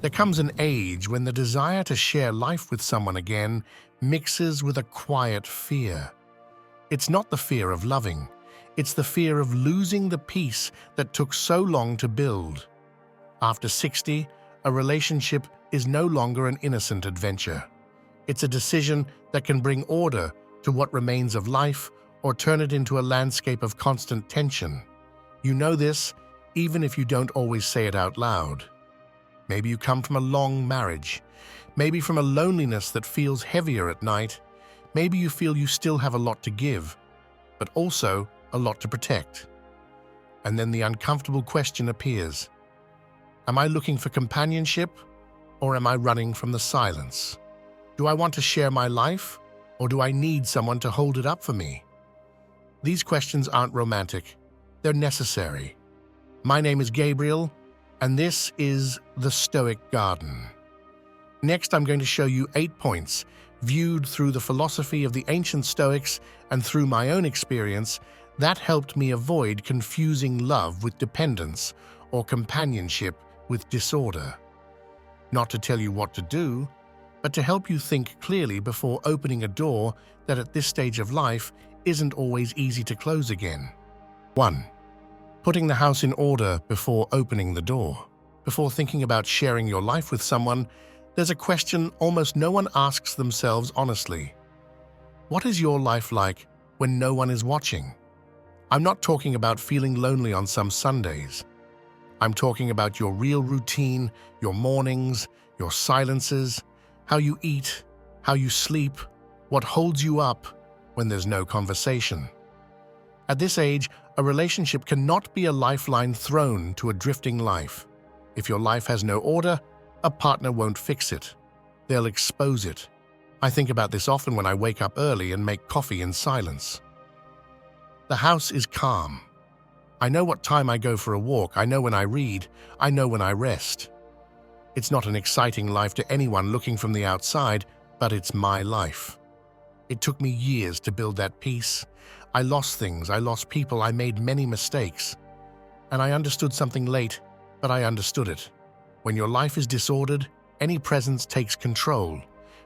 There comes an age when the desire to share life with someone again mixes with a quiet fear. It's not the fear of loving, it's the fear of losing the peace that took so long to build. After 60, a relationship is no longer an innocent adventure. It's a decision that can bring order to what remains of life or turn it into a landscape of constant tension. You know this, even if you don't always say it out loud. Maybe you come from a long marriage, maybe from a loneliness that feels heavier at night. Maybe you feel you still have a lot to give, but also a lot to protect. And then the uncomfortable question appears. Am I looking for companionship, or am I running from the silence? Do I want to share my life, or do I need someone to hold it up for me? These questions aren't romantic, they're necessary. My name is Gabriel, and this is the Stoic Garden. Next, I'm going to show you 8 points, viewed through the philosophy of the ancient Stoics and through my own experience, that helped me avoid confusing love with dependence or companionship with disorder. Not to tell you what to do, but to help you think clearly before opening a door that at this stage of life isn't always easy to close again. 1. Putting the house in order before opening the door. Before thinking about sharing your life with someone, there's a question almost no one asks themselves honestly. What is your life like when no one is watching? I'm not talking about feeling lonely on some Sundays. I'm talking about your real routine, your mornings, your silences, how you eat, how you sleep, what holds you up when there's no conversation. At this age, a relationship cannot be a lifeline thrown to a drifting life. If your life has no order, a partner won't fix it. They'll expose it. I think about this often when I wake up early and make coffee in silence. The house is calm. I know what time I go for a walk, I know when I read, I know when I rest. It's not an exciting life to anyone looking from the outside, but it's my life. It took me years to build that peace. I lost things, I lost people, I made many mistakes. And I understood something late, but I understood it. When your life is disordered, any presence takes control.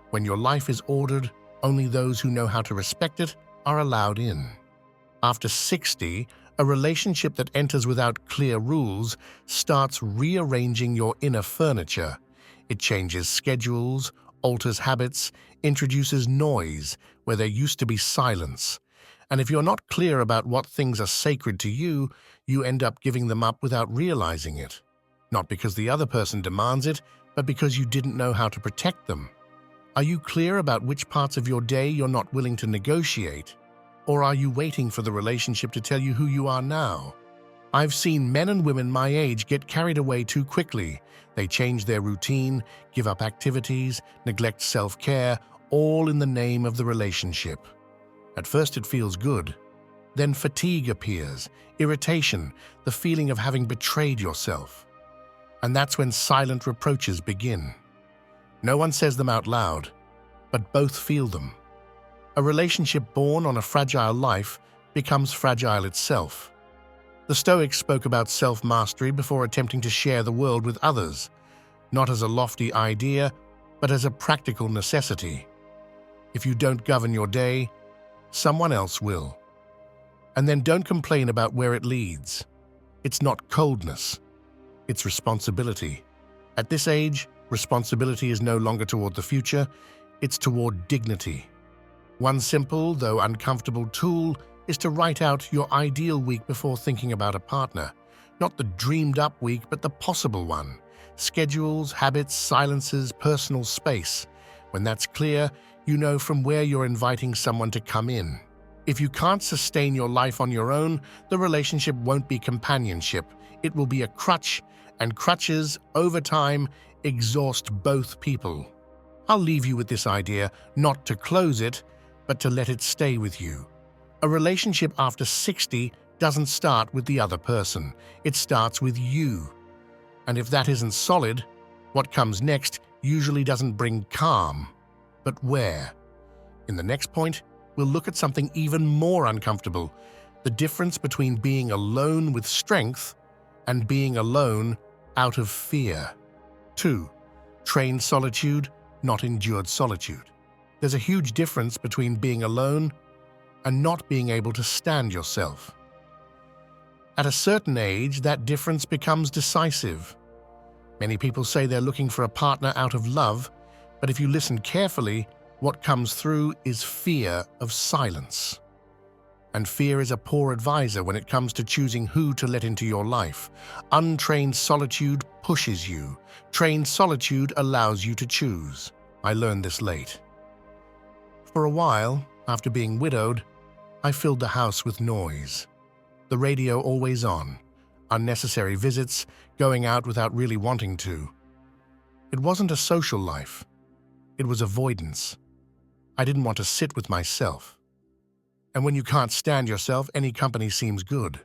When your life is ordered, only those who know how to respect it are allowed in. After 60, a relationship that enters without clear rules starts rearranging your inner furniture. It changes schedules, alters habits, introduces noise where there used to be silence. And if you're not clear about what things are sacred to you, you end up giving them up without realizing it. Not because the other person demands it, but because you didn't know how to protect them. Are you clear about which parts of your day you're not willing to negotiate? Or are you waiting for the relationship to tell you who you are now? I've seen men and women my age get carried away too quickly. They change their routine, give up activities, neglect self-care, all in the name of the relationship. At first it feels good. Then fatigue appears, irritation, the feeling of having betrayed yourself. And that's when silent reproaches begin. No one says them out loud, but both feel them. A relationship born on a fragile life becomes fragile itself. The Stoics spoke about self-mastery before attempting to share the world with others, not as a lofty idea, but as a practical necessity. If you don't govern your day, someone else will. And then don't complain about where it leads. It's not coldness, it's responsibility. At this age, responsibility is no longer toward the future, it's toward dignity. One simple, though uncomfortable tool is to write out your ideal week before thinking about a partner. Not the dreamed-up week, but the possible one. Schedules, habits, silences, personal space. When that's clear, you know from where you're inviting someone to come in. If you can't sustain your life on your own, the relationship won't be companionship. It will be a crutch, and crutches, over time, exhaust both people. I'll leave you with this idea, not to close it, but to let it stay with you. A relationship after 60 doesn't start with the other person. It starts with you. And if that isn't solid, what comes next usually doesn't bring calm. But where? In the next point, we'll look at something even more uncomfortable, the difference between being alone with strength and being alone out of fear. 2. Trained solitude, not endured solitude. There's a huge difference between being alone and not being able to stand yourself. At a certain age, that difference becomes decisive. Many people say they're looking for a partner out of love, but if you listen carefully, what comes through is fear of silence. And fear is a poor advisor when it comes to choosing who to let into your life. Untrained solitude pushes you. Trained solitude allows you to choose. I learned this late. For a while, after being widowed, I filled the house with noise. The radio always on, unnecessary visits, going out without really wanting to. It wasn't a social life. It was avoidance. I didn't want to sit with myself. And when you can't stand yourself, any company seems good.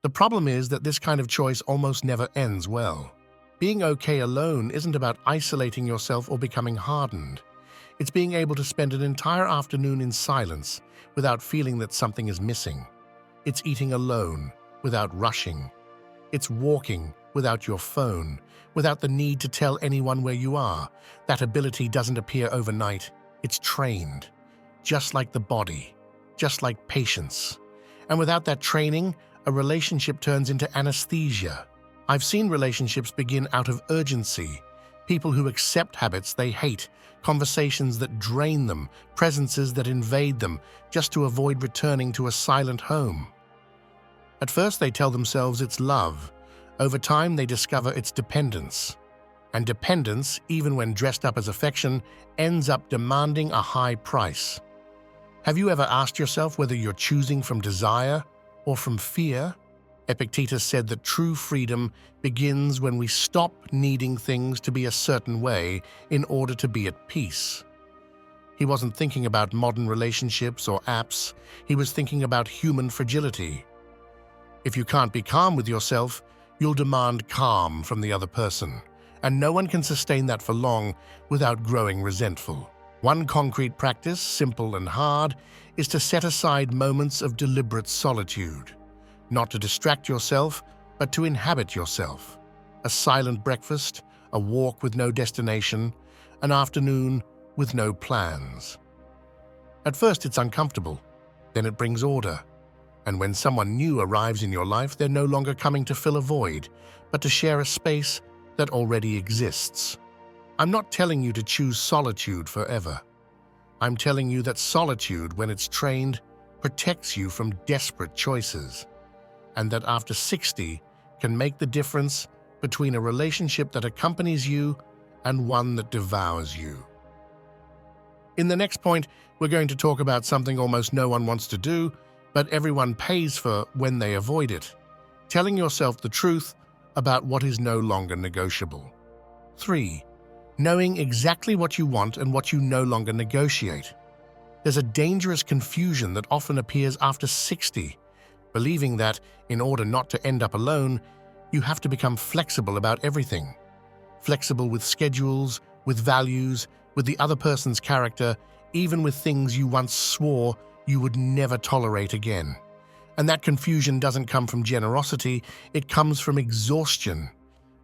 The problem is that this kind of choice almost never ends well. Being okay alone isn't about isolating yourself or becoming hardened. It's being able to spend an entire afternoon in silence without feeling that something is missing. It's eating alone without rushing. It's walking without your phone, without the need to tell anyone where you are. That ability doesn't appear overnight. It's trained, just like the body. Just like patience. And without that training, a relationship turns into anesthesia. I've seen relationships begin out of urgency. People who accept habits they hate, conversations that drain them, presences that invade them, just to avoid returning to a silent home. At first they tell themselves it's love. Over time they discover it's dependence. And dependence, even when dressed up as affection, ends up demanding a high price. Have you ever asked yourself whether you're choosing from desire or from fear? Epictetus said that true freedom begins when we stop needing things to be a certain way in order to be at peace. He wasn't thinking about modern relationships or apps. He was thinking about human fragility. If you can't be calm with yourself, you'll demand calm from the other person, and no one can sustain that for long without growing resentful. One concrete practice, simple and hard, is to set aside moments of deliberate solitude. Not to distract yourself, but to inhabit yourself. A silent breakfast, a walk with no destination, an afternoon with no plans. At first it's uncomfortable, then it brings order. And when someone new arrives in your life, they're no longer coming to fill a void, but to share a space that already exists. I'm not telling you to choose solitude forever. I'm telling you that solitude, when it's trained, protects you from desperate choices, and that after 60 can make the difference between a relationship that accompanies you and one that devours you. In the next point, we're going to talk about something almost no one wants to do, but everyone pays for when they avoid it: telling yourself the truth about what is no longer negotiable. 3. Knowing exactly what you want and what you no longer negotiate. There's a dangerous confusion that often appears after 60, believing that, in order not to end up alone, you have to become flexible about everything. Flexible with schedules, with values, with the other person's character, even with things you once swore you would never tolerate again. And that confusion doesn't come from generosity, it comes from exhaustion.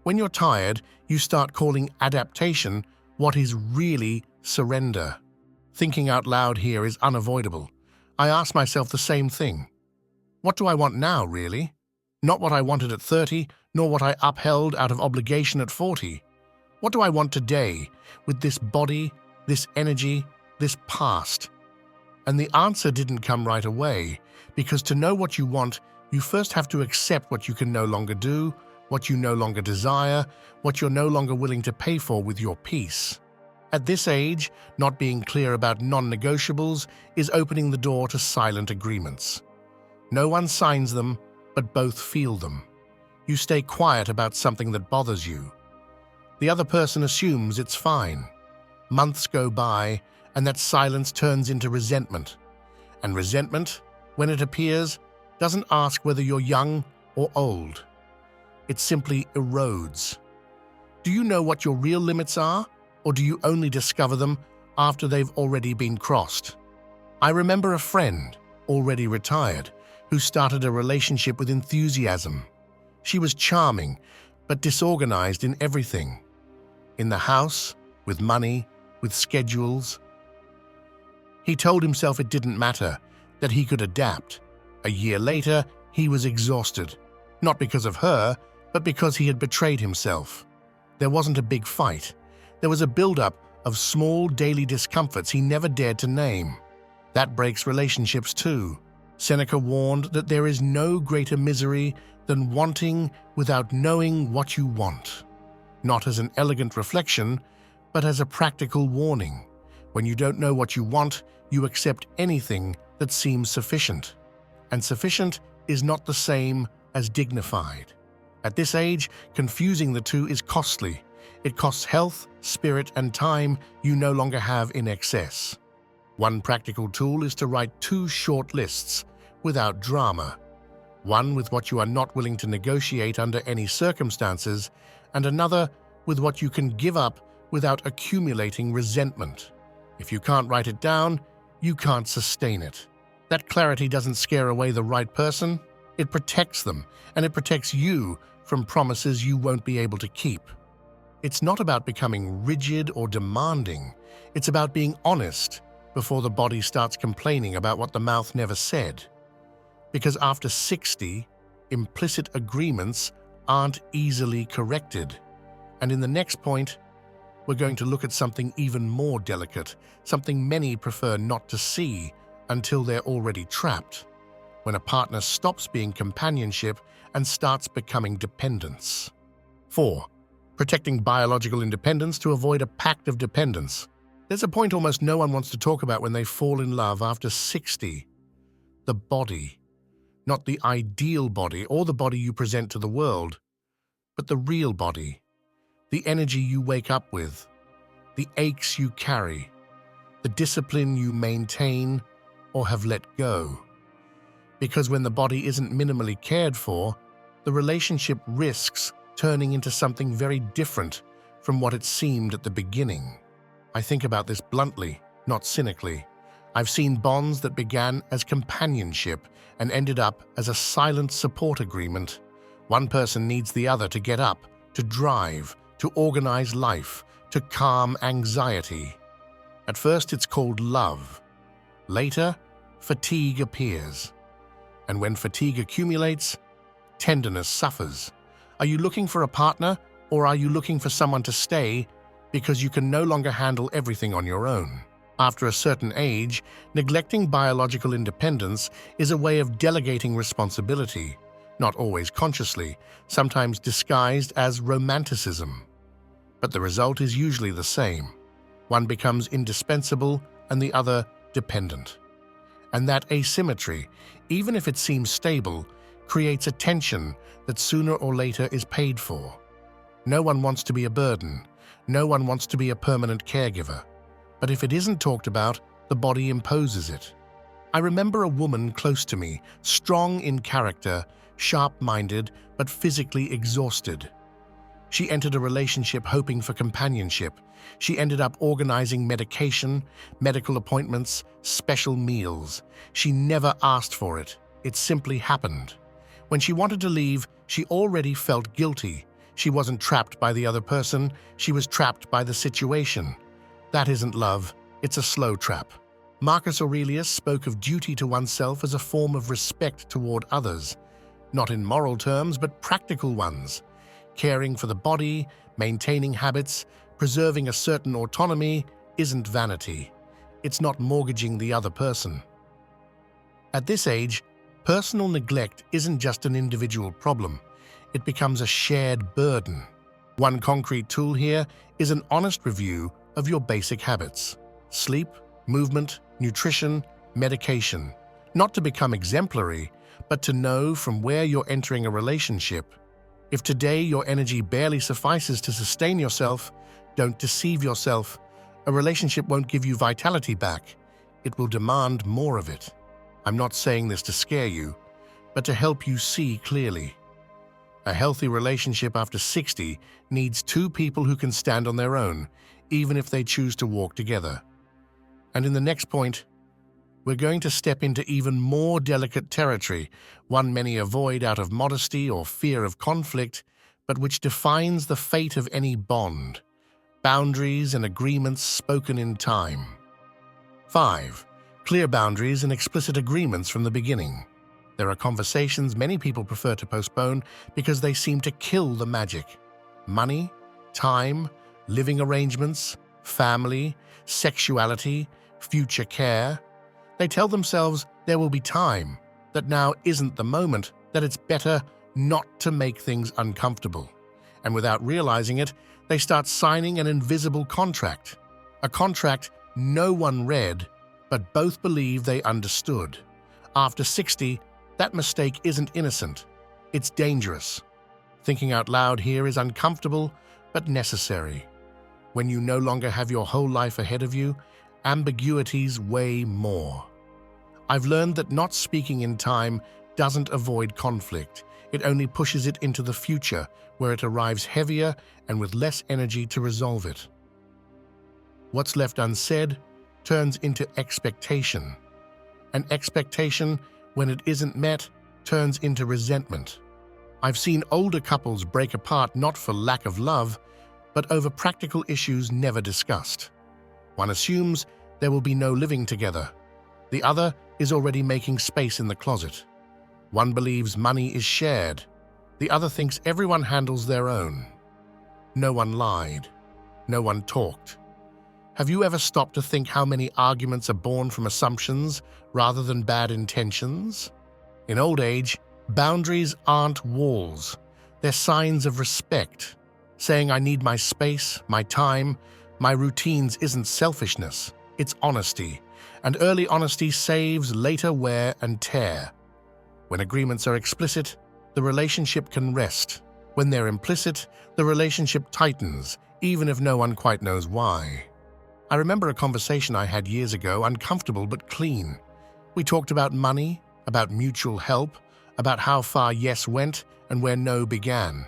When you're tired, you start calling adaptation what is really surrender. Thinking out loud here is unavoidable. I ask myself the same thing. What do I want now, really? Not what I wanted at 30, nor what I upheld out of obligation at 40. What do I want today, with this body, this energy, this past? And the answer didn't come right away, because to know what you want, you first have to accept what you can no longer do, what you no longer desire, what you're no longer willing to pay for with your peace. At this age, not being clear about non-negotiables is opening the door to silent agreements. No one signs them, but both feel them. You stay quiet about something that bothers you. The other person assumes it's fine. Months go by, and that silence turns into resentment. And resentment, when it appears, doesn't ask whether you're young or old. It simply erodes. Do you know what your real limits are, or do you only discover them after they've already been crossed? I remember a friend, already retired, who started a relationship with enthusiasm. She was charming, but disorganized in everything. in the house, with money, with schedules. He told himself it didn't matter, that he could adapt. A year later, he was exhausted, not because of her, but because he had betrayed himself. There wasn't a big fight. There was a build-up of small daily discomforts he never dared to name. That breaks relationships too. Seneca warned that there is no greater misery than wanting without knowing what you want. Not as an elegant reflection, but as a practical warning. When you don't know what you want, you accept anything that seems sufficient. And sufficient is not the same as dignified. At this age, confusing the two is costly. It costs health, spirit, and time you no longer have in excess. One practical tool is to write 2 short lists, without drama. One with what you are not willing to negotiate under any circumstances, and another with what you can give up without accumulating resentment. If you can't write it down, you can't sustain it. That clarity doesn't scare away the right person. It protects them, and it protects you from promises you won't be able to keep. It's not about becoming rigid or demanding. It's about being honest before the body starts complaining about what the mouth never said. Because after 60, implicit agreements aren't easily corrected. And in the next point, we're going to look at something even more delicate, something many prefer not to see until they're already trapped, when a partner stops being companionship and starts becoming dependence. 4. Protecting biological independence to avoid a pact of dependence. There's a point almost no one wants to talk about when they fall in love after 60. The body. Not the ideal body or the body you present to the world, but the real body. The energy you wake up with, the aches you carry, the discipline you maintain or have let go. Because when the body isn't minimally cared for, the relationship risks turning into something very different from what it seemed at the beginning. I think about this bluntly, not cynically. I've seen bonds that began as companionship and ended up as a silent support agreement. One person needs the other to get up, to drive, to organize life, to calm anxiety. At first it's called love. Later, fatigue appears. And when fatigue accumulates, tenderness suffers. Are you looking for a partner, or are you looking for someone to stay because you can no longer handle everything on your own? After a certain age, neglecting biological independence is a way of delegating responsibility, not always consciously, sometimes disguised as romanticism. But the result is usually the same. One becomes indispensable and the other dependent. And that asymmetry, even if it seems stable, creates a tension that sooner or later is paid for. No one wants to be a burden. No one wants to be a permanent caregiver. But if it isn't talked about, the body imposes it. I remember a woman close to me, strong in character, sharp-minded, but physically exhausted. She entered a relationship hoping for companionship. She ended up organizing medication, medical appointments, special meals. She never asked for it. It simply happened. When she wanted to leave, she already felt guilty. She wasn't trapped by the other person. She was trapped by the situation. That isn't love. It's a slow trap. Marcus Aurelius spoke of duty to oneself as a form of respect toward others, not in moral terms, but practical ones. Caring for the body, maintaining habits, preserving a certain autonomy isn't vanity. It's not mortgaging the other person. At this age, personal neglect isn't just an individual problem. It becomes a shared burden. One concrete tool here is an honest review of your basic habits: sleep, movement, nutrition, medication. Not to become exemplary, but to know from where you're entering a relationship. If today your energy barely suffices to sustain yourself, don't deceive yourself. A relationship won't give you vitality back. It will demand more of it. I'm not saying this to scare you, but to help you see clearly. A healthy relationship after 60 needs 2 people who can stand on their own, even if they choose to walk together. And in the next point, we're going to step into even more delicate territory, one many avoid out of modesty or fear of conflict, but which defines the fate of any bond: Boundaries and agreements spoken in time. 5. Clear boundaries and explicit agreements from the beginning. There are conversations many people prefer to postpone because they seem to kill the magic. Money, time, living arrangements, family, sexuality, future care. They tell themselves there will be time, that now isn't the moment, that it's better not to make things uncomfortable. And without realizing it, they start signing an invisible contract. A contract no one read, but both believe they understood. After 60, that mistake isn't innocent. It's dangerous. Thinking out loud here is uncomfortable, but necessary. When you no longer have your whole life ahead of you, ambiguities weigh more. I've learned that not speaking in time doesn't avoid conflict. It only pushes it into the future, where it arrives heavier and with less energy to resolve it. What's left unsaid turns into expectation. An expectation, when it isn't met, turns into resentment. I've seen older couples break apart not for lack of love, but over practical issues never discussed. One assumes there will be no living together. The other is already making space in the closet. One believes money is shared. The other thinks everyone handles their own. No one lied. No one talked. Have you ever stopped to think how many arguments are born from assumptions rather than bad intentions? In old age, boundaries aren't walls. They're signs of respect. Saying I need my space, my time, my routines isn't selfishness. It's honesty. And early honesty saves later wear and tear. When agreements are explicit, the relationship can rest. When they're implicit, the relationship tightens, even if no one quite knows why. I remember a conversation I had years ago, uncomfortable but clean. We talked about money, about mutual help, about how far yes went and where no began.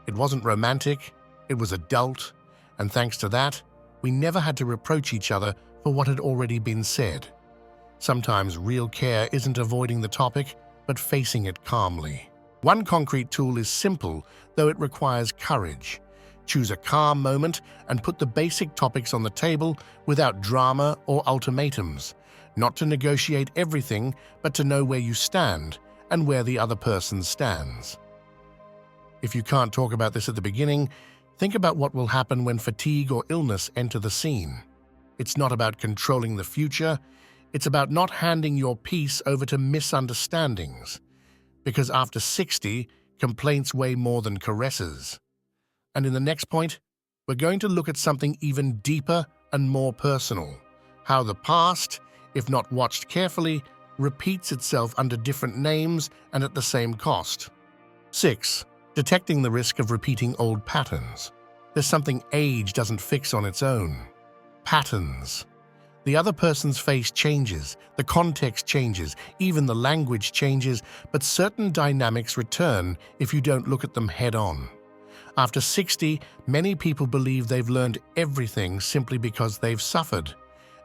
It wasn't romantic, it was adult, and thanks to that, we never had to reproach each other for what had already been said. Sometimes real care isn't avoiding the topic, but facing it calmly. One concrete tool is simple, though it requires courage. Choose a calm moment and put the basic topics on the table without drama or ultimatums. Not to negotiate everything, but to know where you stand and where the other person stands. If you can't talk about this at the beginning, think about what will happen when fatigue or illness enter the scene. It's not about controlling the future, it's about not handing your peace over to misunderstandings. Because after 60, complaints weigh more than caresses. And in the next point, we're going to look at something even deeper and more personal. How the past, if not watched carefully, repeats itself under different names and at the same cost. 6. Detecting the risk of repeating old patterns. There's something age doesn't fix on its own. Patterns. The other person's face changes, the context changes, even the language changes, but certain dynamics return if you don't look at them head-on. After 60, many people believe they've learned everything simply because they've suffered.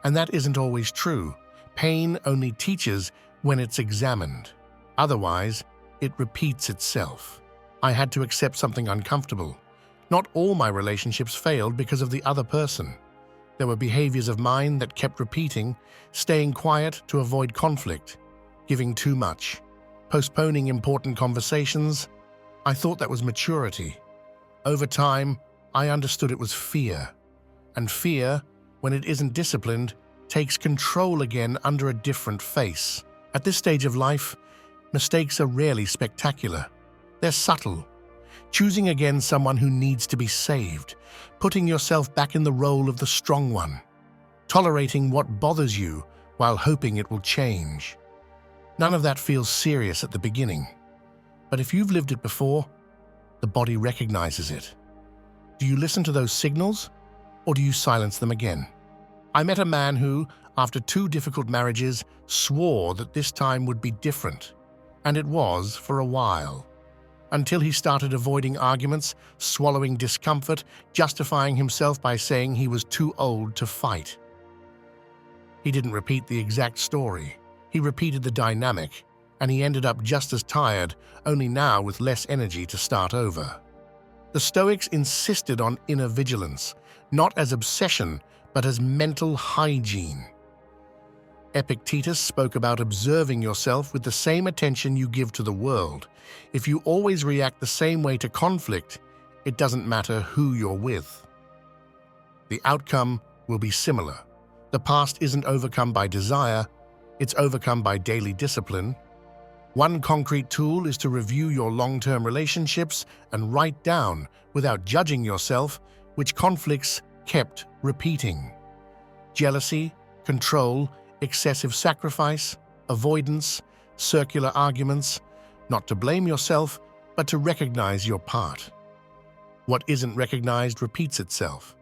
And that isn't always true. Pain only teaches when it's examined. Otherwise, it repeats itself. I had to accept something uncomfortable. Not all my relationships failed because of the other person. There were behaviors of mine that kept repeating, staying quiet to avoid conflict, giving too much, postponing important conversations. I thought that was maturity. Over time, I understood it was fear. And fear, when it isn't disciplined, takes control again under a different face. At this stage of life, mistakes are rarely spectacular. They're subtle. Choosing again someone who needs to be saved, putting yourself back in the role of the strong one, tolerating what bothers you while hoping it will change. None of that feels serious at the beginning. But if you've lived it before, the body recognizes it. Do you listen to those signals, or do you silence them again? I met a man who, after 2 difficult marriages, swore that this time would be different. And it was for a while. Until he started avoiding arguments, swallowing discomfort, justifying himself by saying he was too old to fight. He didn't repeat the exact story. He repeated the dynamic, and he ended up just as tired, only now with less energy to start over. The Stoics insisted on inner vigilance, not as obsession, but as mental hygiene. Epictetus spoke about observing yourself with the same attention you give to the world. If you always react the same way to conflict, it doesn't matter who you're with. The outcome will be similar. The past isn't overcome by desire, it's overcome by daily discipline. One concrete tool is to review your long-term relationships and write down, without judging yourself, which conflicts kept repeating. Jealousy, control, excessive sacrifice, avoidance, circular arguments, not to blame yourself, but to recognize your part. What isn't recognized repeats itself.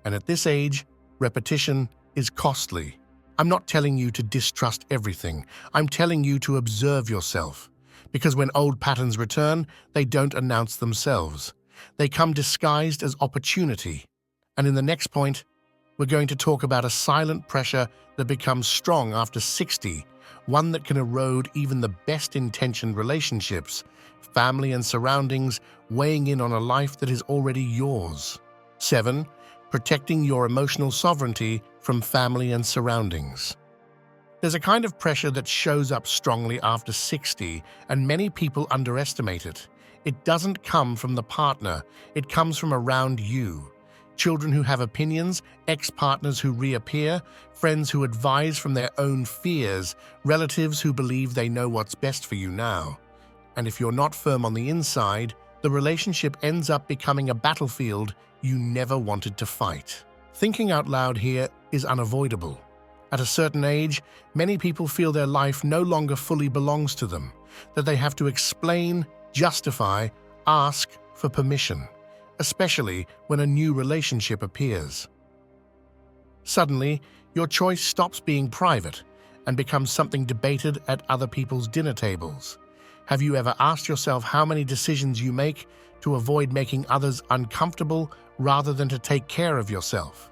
And at this age, repetition is costly. I'm not telling you to distrust everything. I'm telling you to observe yourself. Because when old patterns return, they don't announce themselves. They come disguised as opportunity. And in the next point, we're going to talk about a silent pressure that becomes strong after 60, one that can erode even the best-intentioned relationships, family and surroundings, weighing in on a life that is already yours. 7. Protecting your emotional sovereignty from family and surroundings. There's a kind of pressure that shows up strongly after 60, and many people underestimate it. It doesn't come from the partner, it comes from around you. Children who have opinions, ex-partners who reappear, friends who advise from their own fears, relatives who believe they know what's best for you now. And if you're not firm on the inside, the relationship ends up becoming a battlefield you never wanted to fight. Thinking out loud here is unavoidable. At a certain age, many people feel their life no longer fully belongs to them, that they have to explain, justify, ask for permission, especially when a new relationship appears. Suddenly, your choice stops being private and becomes something debated at other people's dinner tables. Have you ever asked yourself how many decisions you make to avoid making others uncomfortable rather than to take care of yourself?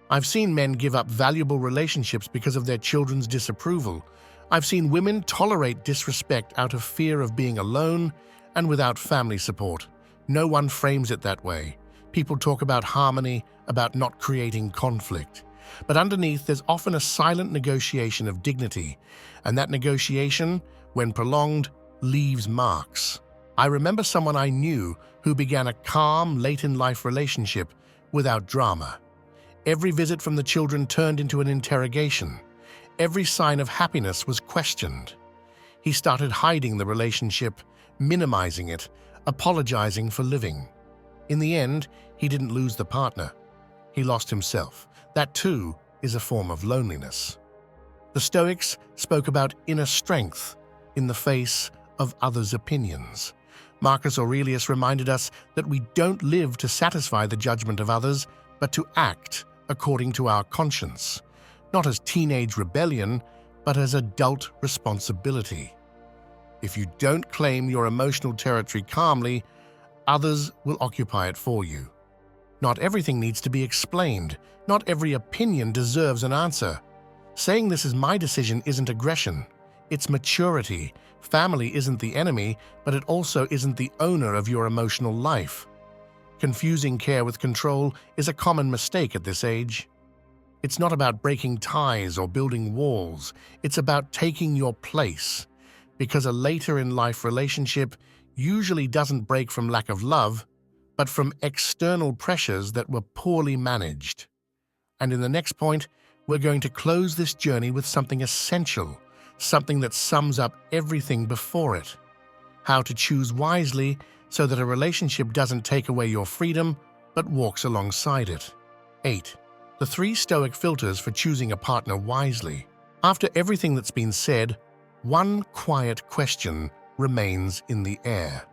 I've seen men give up valuable relationships because of their children's disapproval. I've seen women tolerate disrespect out of fear of being alone and without family support. No one frames it that way. People talk about harmony, about not creating conflict. But underneath, there's often a silent negotiation of dignity, and that negotiation, when prolonged, leaves marks. I remember someone I knew who began a calm, late-in-life relationship without drama. Every visit from the children turned into an interrogation. Every sign of happiness was questioned. He started hiding the relationship, minimizing it, apologizing for living. In the end, he didn't lose the partner. He lost himself. That too is a form of loneliness. The Stoics spoke about inner strength in the face of others' opinions. Marcus Aurelius reminded us that we don't live to satisfy the judgment of others, but to act according to our conscience, not as teenage rebellion, but as adult responsibility. If you don't claim your emotional territory calmly, others will occupy it for you. Not everything needs to be explained. Not every opinion deserves an answer. Saying this is my decision isn't aggression. It's maturity. Family isn't the enemy, but it also isn't the owner of your emotional life. Confusing care with control is a common mistake at this age. It's not about breaking ties or building walls. It's about taking your place. Because a later-in-life relationship usually doesn't break from lack of love, but from external pressures that were poorly managed. And in the next point, we're going to close this journey with something essential, something that sums up everything before it. How to choose wisely so that a relationship doesn't take away your freedom, but walks alongside it. 8. The 3 Stoic filters for choosing a partner wisely. After everything that's been said, one quiet question remains in the air.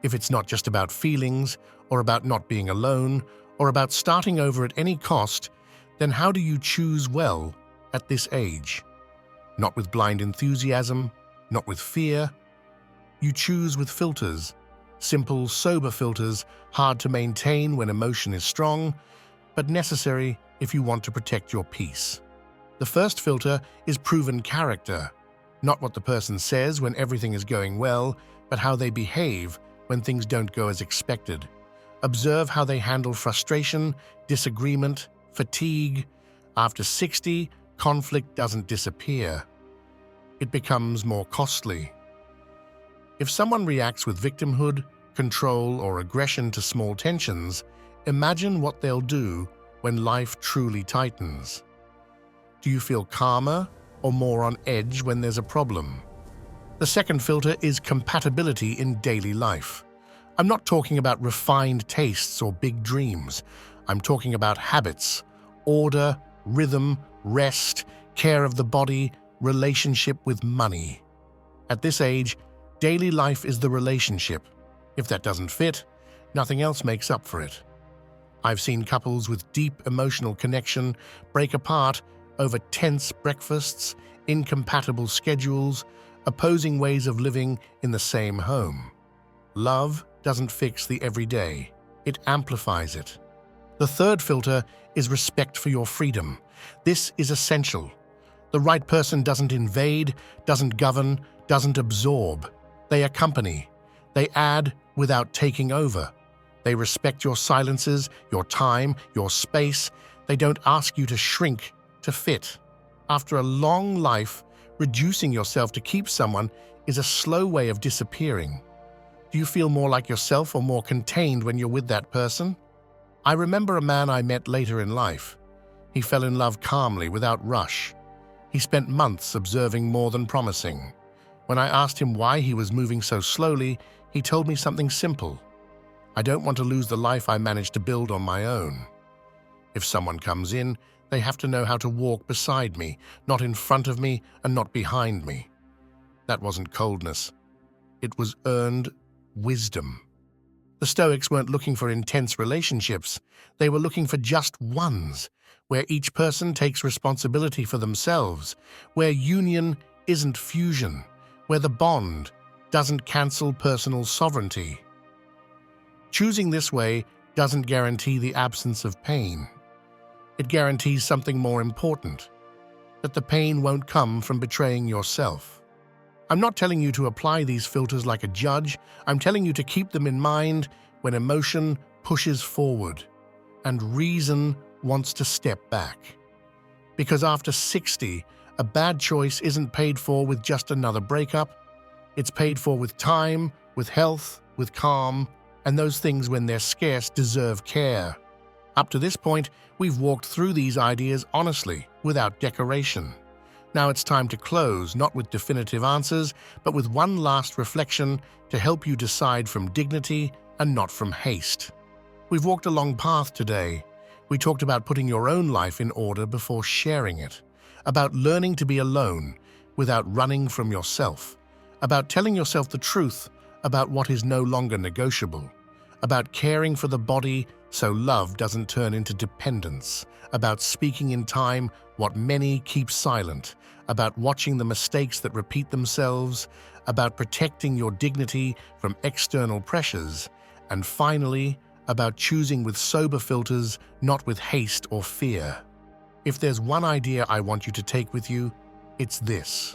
If it's not just about feelings, or about not being alone, or about starting over at any cost, then how do you choose well at this age? Not with blind enthusiasm, not with fear. You choose with filters. Simple, sober filters, hard to maintain when emotion is strong, but necessary if you want to protect your peace. The first filter is proven character. Not what the person says when everything is going well, but how they behave when things don't go as expected. Observe how they handle frustration, disagreement, fatigue. After 60, conflict doesn't disappear. It becomes more costly. If someone reacts with victimhood, control, or aggression to small tensions, imagine what they'll do when life truly tightens. Do you feel calmer or more on edge when there's a problem? The second filter is compatibility in daily life. I'm not talking about refined tastes or big dreams. I'm talking about habits, order, rhythm, rest, care of the body, relationship with money. At this age, daily life is the relationship. If that doesn't fit, nothing else makes up for it. I've seen couples with deep emotional connection break apart over tense breakfasts, incompatible schedules, opposing ways of living in the same home. Love doesn't fix the everyday, it amplifies it. The third filter is respect for your freedom. This is essential. The right person doesn't invade, doesn't govern, doesn't absorb. They accompany. They add without taking over. They respect your silences, your time, your space. They don't ask you to shrink to fit. After a long life, reducing yourself to keep someone is a slow way of disappearing. Do you feel more like yourself or more contained when you're with that person? I remember a man I met later in life. He fell in love calmly, without rush. He spent months observing more than promising. When I asked him why he was moving so slowly, he told me something simple. I don't want to lose the life I managed to build on my own. If someone comes in, they have to know how to walk beside me, not in front of me and not behind me. That wasn't coldness. It was earned wisdom. The Stoics weren't looking for intense relationships. They were looking for just ones, where each person takes responsibility for themselves, where union isn't fusion, where the bond doesn't cancel personal sovereignty. Choosing this way doesn't guarantee the absence of pain. It guarantees something more important, that the pain won't come from betraying yourself. I'm not telling you to apply these filters like a judge. I'm telling you to keep them in mind when emotion pushes forward and reason wants to step back. Because after 60, a bad choice isn't paid for with just another breakup. It's paid for with time, with health, with calm, and those things when they're scarce deserve care. Up to this point, we've walked through these ideas honestly, without decoration. Now it's time to close, not with definitive answers, but with one last reflection to help you decide from dignity and not from haste. We've walked a long path today. We talked about putting your own life in order before sharing it, about learning to be alone without running from yourself, about telling yourself the truth about what is no longer negotiable, about caring for the body so love doesn't turn into dependence, about speaking in time what many keep silent, about watching the mistakes that repeat themselves, about protecting your dignity from external pressures, and finally, about choosing with sober filters, not with haste or fear. If there's one idea I want you to take with you, it's this.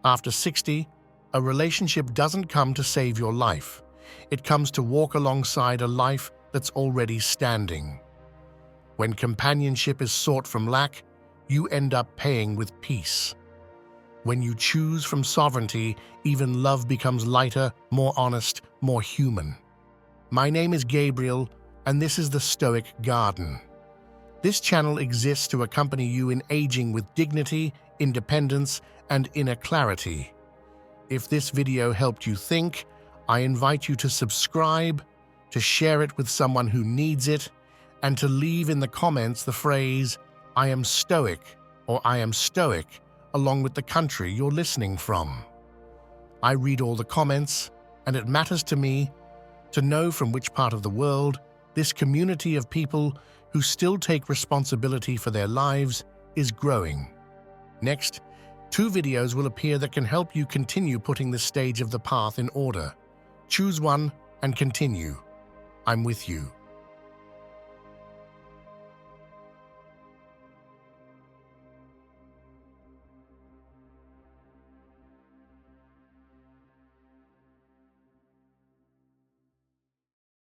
After 60, a relationship doesn't come to save your life. It comes to walk alongside a life that's already standing. When companionship is sought from lack, you end up paying with peace. When you choose from sovereignty, even love becomes lighter, more honest, more human. My name is Gabriel, and this is the Stoic Garden. This channel exists to accompany you in aging with dignity, independence, and inner clarity. If this video helped you think, I invite you to subscribe, to share it with someone who needs it, and to leave in the comments the phrase, "I am Stoic" or "I am Stoic," along with the country you're listening from. I read all the comments, and it matters to me to know from which part of the world this community of people who still take responsibility for their lives is growing. Next, 2 videos will appear that can help you continue putting this stage of the path in order. Choose one and continue. I'm with you.